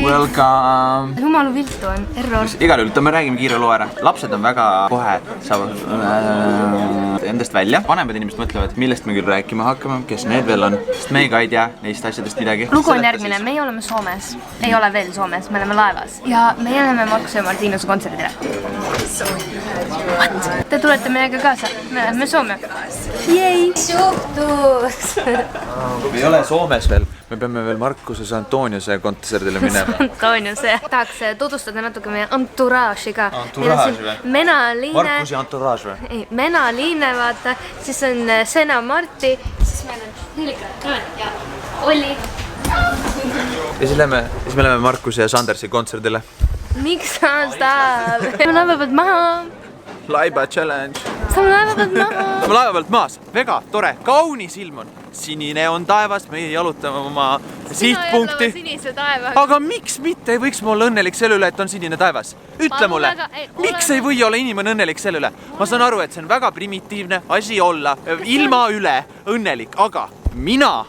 Welcome! Jumalu viltu on, error. Igal juhul, me räägime kiire loo ära. Lapsed on väga kohe saavad endast välja. Vanemad inimesed mõtlevad, millest me küll rääkima hakkame, kes need veel on, sest me ka ei tea neist asjadest midagi. Lugu on järgmine, meie oleme Soomes. Ei ole veel Soomes, me oleme laevas. Ja meie läheme Markus ja Martinuse kontserdile. What? Te tulete meiega kaasa? Me läheme Soome. Jei! Suhtus! Me ei ole Soomes veel. Me peame veel Markuse Antoniuse kontserdile minema. Antoniuse. Tahaks tutvustada natuke meie entourage'i ka. Entourage või? Mena Liine. Markuse entourage või? Ei, Mena Liine, vaata. Siis on Sena Marti. Siis meil on Hülika ja Olli. Ja siis me läheme Markuse ja Sandersi kontserdile. Miks sa tahad? Me laeva pealt maha. Laiba challenge. Saame laeva pealt maha. Saame laeva pealt maas. Väga tore, kaunis ilm on. Sinine on taevas, meie jalutame oma sihtpunkti. Aga miks mitte ei võiks ma olla õnnelik selle üle, et on sinine taevas? Ütle mulle, miks ei või olla inimene õnnelik selle üle? Ma saan aru, et see on väga primitiivne asi olla ilma üle õnnelik, aga mina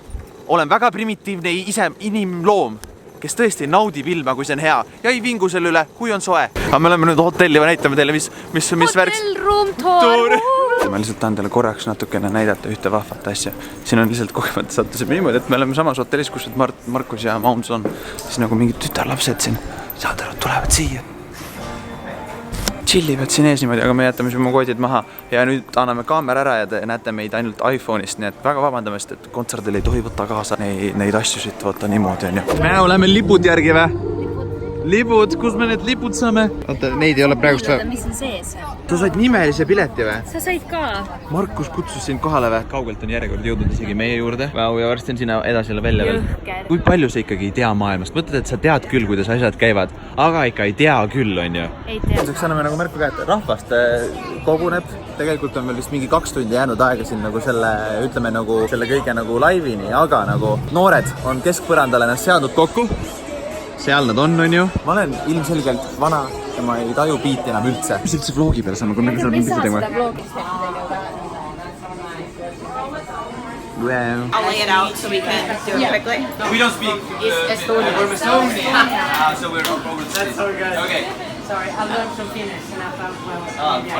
olen väga primitiivne ise inimloom, kes tõesti naudib ilma, kui see on hea ja ei vingu selle üle, kui on soe. Aga me oleme nüüd hotelli või näitame teile, mis värks. Hotellroom tour. Ma lihtsalt tahan teile korraks natukene näidata ühte vahvat asja. Siin on lihtsalt kogemata sattusime niimoodi, et me oleme samas hotellis, kus Markus ja Mauns on. Siis nagu mingid tütarlapsed siin saad aru, tulevad siia. Chillivad siin ees niimoodi, aga me jätame siin oma koodid maha. Ja nüüd anname kaamera ära ja te näete meid ainult iPhone'ist, nii et väga vabandamist, et kontserdil ei tohi võtta kaasa neid asju siit võtta niimoodi on ju. Me oleme lipud järgi või? Lipud, kus me need lipud saame? Oota, neid ei ole praegust või? Mis on sees? Sa said nimelise pileti või? Sa said ka. Markus kutsus sind kohale või? Kaugelt on järjekord jõudnud isegi meie juurde. Vau, ja varsti on sinna edasi välja veel. Kui palju sa ikkagi ei tea maailmast? Mõtled, et sa tead küll, kuidas asjad käivad, aga ikka ei tea küll, on ju? Ei tea. Seks anname nagu märku ka, et rahvast koguneb. Tegelikult on veel vist mingi 2 tundi jäänud aega siin nagu selle, ütleme nagu selle kõige nagu laivini, aga nagu noored on keskpõrandale ennast seadnud kokku. Seal nad on ju. Ma olen ilmselgelt vana ja ma ei taju biiti enam üldse. Mis üldse vlogi peale saame, kui me seal mingi tegema? I'll lay it out so we can do it quickly. We don't speak Estonian. We're Estonian. So we're not problem. That's so good. Okay. Sorry, I learned some Finnish and I found well.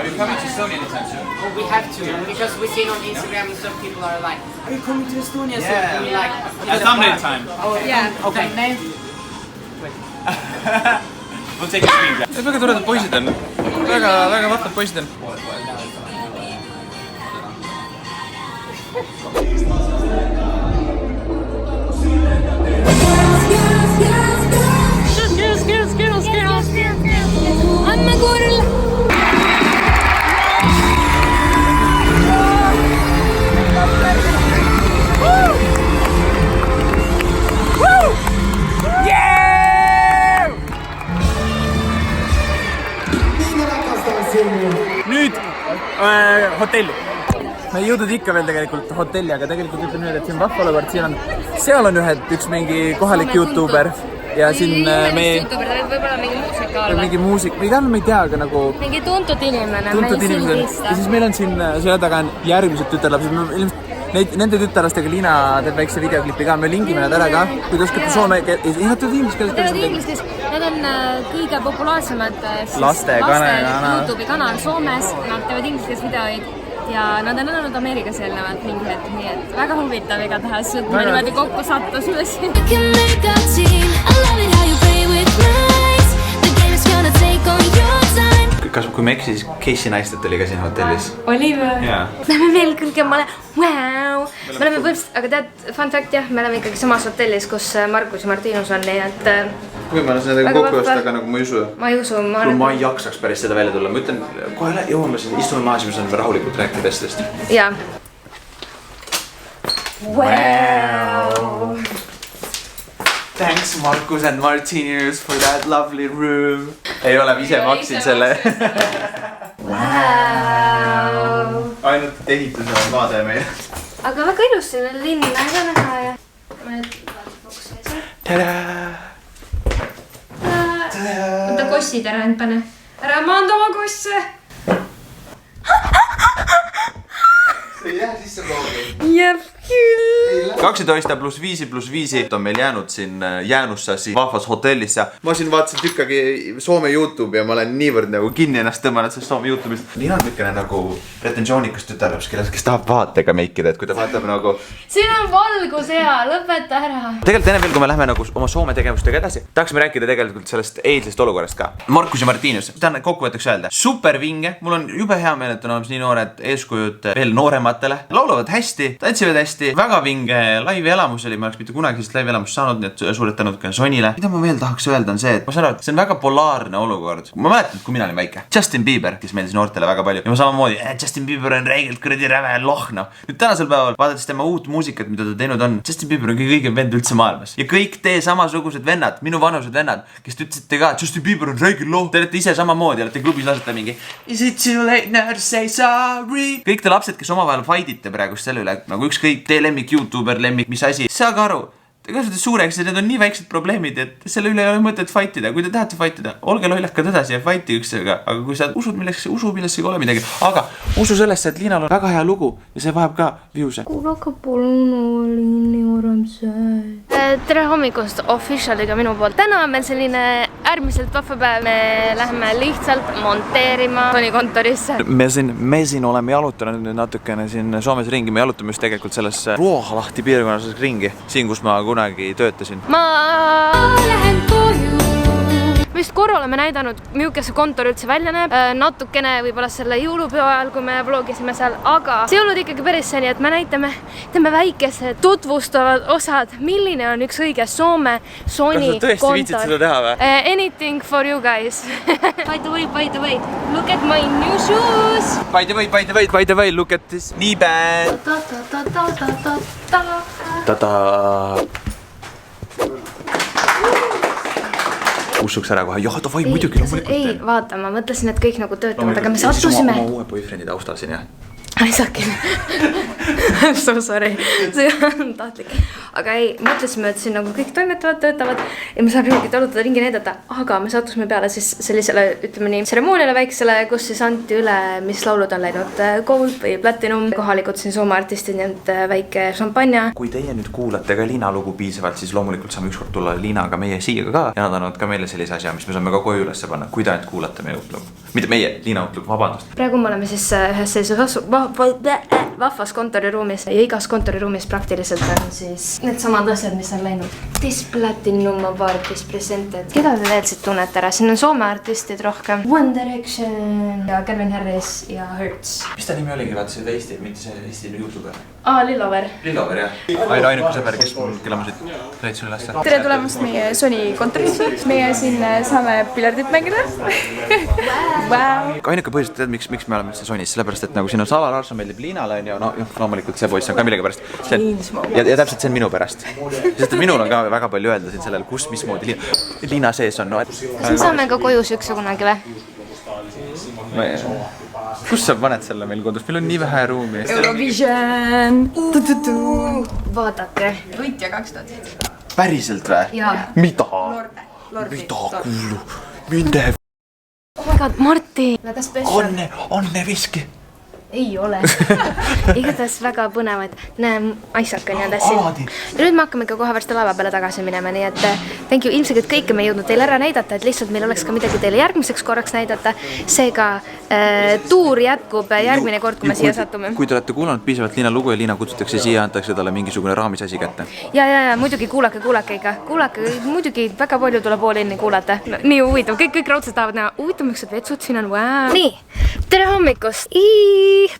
Are you coming to Estonia anytime soon? Oh, we have to, because we see on Instagram and some people are like, are you coming to Estonia? Yeah. So we like... At thumbnail time. Oh, yeah. Okay. Thumbnail. We'll take a screen grab. Väga toredad poisid on. Väga vahtad poisid on. Anna kurl! Nüüd hotelli. Me ei jõudnud ikka veel tegelikult hotelli, aga tegelikult ütleme nüüd, et siin vahva olukord, seal on üks mingi kohalik YouTuber ja siin meie... YouTuber, ta võib olla mingi muusika olla. Mingi muusik, mida me ei tea, aga nagu... Mingi tuntud inimene, tuntud inimesed. Ja siis meil on siin selle taga on järgmised tütarlapsed. Nende tütarlastega Liina teeb väikse videoklipi ka, me lingime nad ära ka. Kui te oskate soome... Ei, nad teevad inglis keeles. Teevad inglis keeles. Need on kõige populaarsemad laste YouTube'i kanal Soomes. Nad teevad inglis keeles videoid ja nad on olnud Ameerikas eelnevalt mingi hetk, nii et väga huvitav igatahes, et me niimoodi kokku sattusime siin. Kas kui me eksi, siis Casey Neistat oli ka siin hotellis? Oli või? Jaa. Me oleme veel kõrgemale. Wow! Me oleme põhimõtteliselt, aga tead, fun fact jah, me oleme ikkagi samas hotellis, kus Markus ja Martinus on, nii et... Võimalus nendega kokku joosta, aga nagu ma ei usu. Ma ei usu, ma ei jaksaks päris seda välja tulla. Ma ütlen, kohe jõuame siin, istume maas ja me saame rahulikult rääkida asjadest. Jaa. Wow! Thanks Markus and Martinus for that lovely room. Ei ole, ise maksin selle. Wow! Ainult ehitus on vaade meil. Aga väga ilus siin linn, väga näha ja... Tada! Võta kossid ära end pane. Ära maanda oma kosse! Jah, siis Jep küll. 12 pluss 5 on meil jäänud siin Jäänussa siin vahvas hotellis ja ma siin vaatasin tükkagi Soome YouTube'i ja ma olen niivõrd nagu kinni ennast tõmmanud sellest Soome YouTube'ist. Liina on niisugune nagu pretensioonikas tütarlaps, kes tahab vaatega meikida, et kui ta vaatab nagu siin on valgus hea, lõpeta ära. Tegelikult enne veel, kui me lähme nagu oma Soome tegevustega edasi, tahaksime rääkida tegelikult sellest eilsest olukorrast ka. Markus ja Martinus, tahan kokkuvõtteks öelda. Super vinge, mul on jube hea meel, et on olemas nii noored eeskujud veel noorematele. Laulavad hästi, tantsivad hästi, väga vinge live elamus oli, ma oleks mitte kunagi sellist live elamust saanud, nii et suured tänud ka Sonile. Mida ma veel tahaks öelda on see, et ma saan aru, et see on väga polaarne olukord. Ma mäletan, kui mina olin väike. Justin Bieber, kes meeldis noortele väga palju. Ja ma samamoodi, Justin Bieber on räigelt kuradi räve lohna. Nüüd tänasel päeval vaadates tema uut muusikat, mida ta teinud on, Justin Bieber on kõige vend üldse maailmas. Ja kõik teie samasugused vennad, minu vanused vennad, kes te ütlesite ka, et Justin Bieber on räigelt loh. Te olete ise samamoodi, olete klubis lasete mingi Is it too late now to say sorry? Kõik te lapsed, kes omavahel fightite praegust selle üle, nagu ükskõik teie lemmik YouTuber, lemmik mis asi, saage aru. Te kasvate suureks ja need on nii väiksed probleemid, et selle üle ei ole mõtet fightida. Kui te tahate fightida, olge lollakad edasi ja fighti ükstega. Aga kui sa usud millesse, usu millesse ei ole midagi. Aga usu sellesse, et Liinal on väga hea lugu ja see vajab ka viewse. Kuulake palun Liini Oremsee. Tere hommikust officialiga minu poolt. Täna on meil selline äärmiselt vahva päev. Me läheme lihtsalt monteerima Toni kontorisse. Me siin oleme jalutanud nüüd natukene siin Soomes ringi. Me jalutame just tegelikult selles Ruoholahti piirkonnas ringi. Siin, kus ma kunagi töötasin. Ma lähen koju. Me vist korra oleme näidanud, milline see kontor üldse välja näeb. Natukene võib-olla selle jõulupeo ajal, kui me vlogisime seal, aga see olnud ikkagi päris see nii, et me näitame väikesed tutvustavad osad, milline on üks õige Soome Sony kontor. Kas sa tõesti viitsid seda teha või? Anything for you guys. By the way, look at my new shoes. By the way, look at this knee band. Usuks ära kohe, jah, davai, muidugi loomulikult. Ei, vaata, ma mõtlesin, et kõik nagu töötavad, aga me sattusime. Oma uue boyfriend'i taustal siin, jah. Aisakin. I'm so sorry. See on tahtlik. Aga ei, mõtlesime, et siin nagu kõik toimetavad, töötavad ja me saame mingit alutada ringi näidata, aga me sattusime peale siis sellisele, ütleme nii, tseremooniale väiksele, kus siis anti üle, mis laulud on läinud gold või platinum. Kohalikud siin Soome artistid ja väike šampanja. Kui teie nüüd kuulate ka Liina lugu piisavalt, siis loomulikult saame ükskord tulla Liinaga meie siia ka ja nad annavad ka meile sellise asja, mis me saame ka koju ülesse panna, kui te ainult kuulate meie utlugu. Mitte meie, Liina utlugu, vabandust. Praegu me oleme siis ühes sellises vahvas kontoriruumis ja igas kontoriruumis praktiliselt on siis need samad asjad, mis on läinud. This Platinum Award is presented. Keda te veel siit tunnete ära? Siin on Soome artistid rohkem. One Direction ja Calvin Harris ja Hertz. Mis ta nimi oligi? Vaata see Eesti, mitte see Eesti YouTuber. Lillover. Lillover, jah. Ainuke sõber, kelle ma siit leidsin üles. Tere tulemast meie Sony kontorisse. Meie siin saame piljardit mängida. Ainuke põhjus, tead, miks me oleme üldse Sonis, sellepärast, et nagu siin on Sala Larsson meeldib Liinale ja loomulikult see poiss on ka millegi pärast. Ja täpselt see on minu pärast. Sest et minul on ka väga palju öelda siin sellel, kus, mismoodi Liina sees on. Kas me saame ka koju sükse kunagi või? Kus sa paned selle meil kodus? Meil on nii vähe ruumi. Eurovision! Vaadake. Võitja 2007. Päriselt või? Jaa. Mida? Mida kuulu? Minde. Oh my god, Marti! Väga special. Onne viski. Ei ole. Igatahes väga põnevad. Näe, Aisak on jäänud siin. Ja nüüd me hakkame ka kohe varsti laeva peale tagasi minema, nii et thank you. Ilmselt kõike me ei jõudnud teile ära näidata, et lihtsalt meil oleks ka midagi teile järgmiseks korraks näidata. Seega tuur jätkub järgmine kord, kui me siia satume. Kui te olete kuulanud piisavalt Liina lugu ja Liina kutsutakse siia, antakse talle mingisugune raamis asi kätte. Ja, muidugi kuulake ikka. Kuulake, muidugi väga palju tuleb All-inni kuulata. Nii huvitav, kõik raudselt tahavad näha. Huvitav, miks vetsud siin on, wow. Nii, tere hommikust.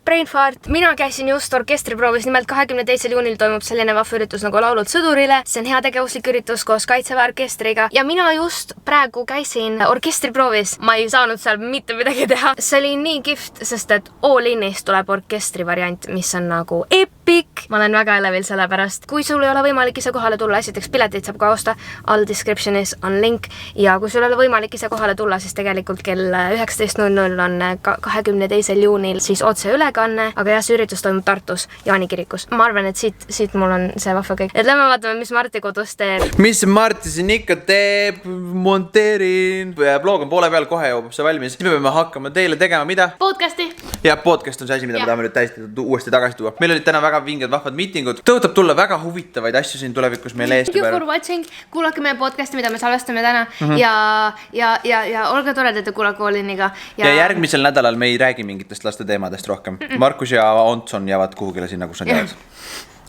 Brain fart. Mina käisin just orkestriproovis, nimelt 22. juunil toimub selline vahva üritus nagu Laulud sõdurile. See on heategevuslik üritus koos Kaitseväe orkestriga ja mina just praegu käisin orkestriproovis. Ma ei saanud seal mitte midagi teha. See oli nii kihvt, sest et All-innis tuleb orkestri variant, mis on nagu epic ma olen väga elevil selle pärast. Kui sul ei ole võimalik ise kohale tulla, esiteks pileteid saab ka osta, all descriptionis on link ja kui sul ei ole võimalik ise kohale tulla, siis tegelikult kell 19.00 on 22. juunil siis otseülekanne, aga jah, see üritus toimub Tartus, Jaani kirikus. Ma arvan, et siit mul on see vahva kõik. Et lähme vaatame, mis Marti kodus teeb. Mis Marti siin ikka teeb? Monteerin. Vlog on poole peal, kohe jõuab see valmis. Me peame hakkama teile tegema mida? Podcasti. Ja podcast on see asi, mida me tahame nüüd täiesti uuesti tagasi tuua. Meil olid täna väga vinged vahvad miitingud. Tõotab tulla väga huvitavaid asju siin tulevikus meile Eesti Thank you for watching. Kuulake meie podcasti, mida me salvestame täna ja olge toredad ja kuulake Oliniga. Ja järgmisel nädalal me ei räägi mingitest laste teemadest rohkem. Markus ja Ontson jäävad kuhugile sinna, kus nad jäävad.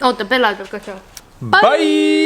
Oota, Bella peab ka. Bye!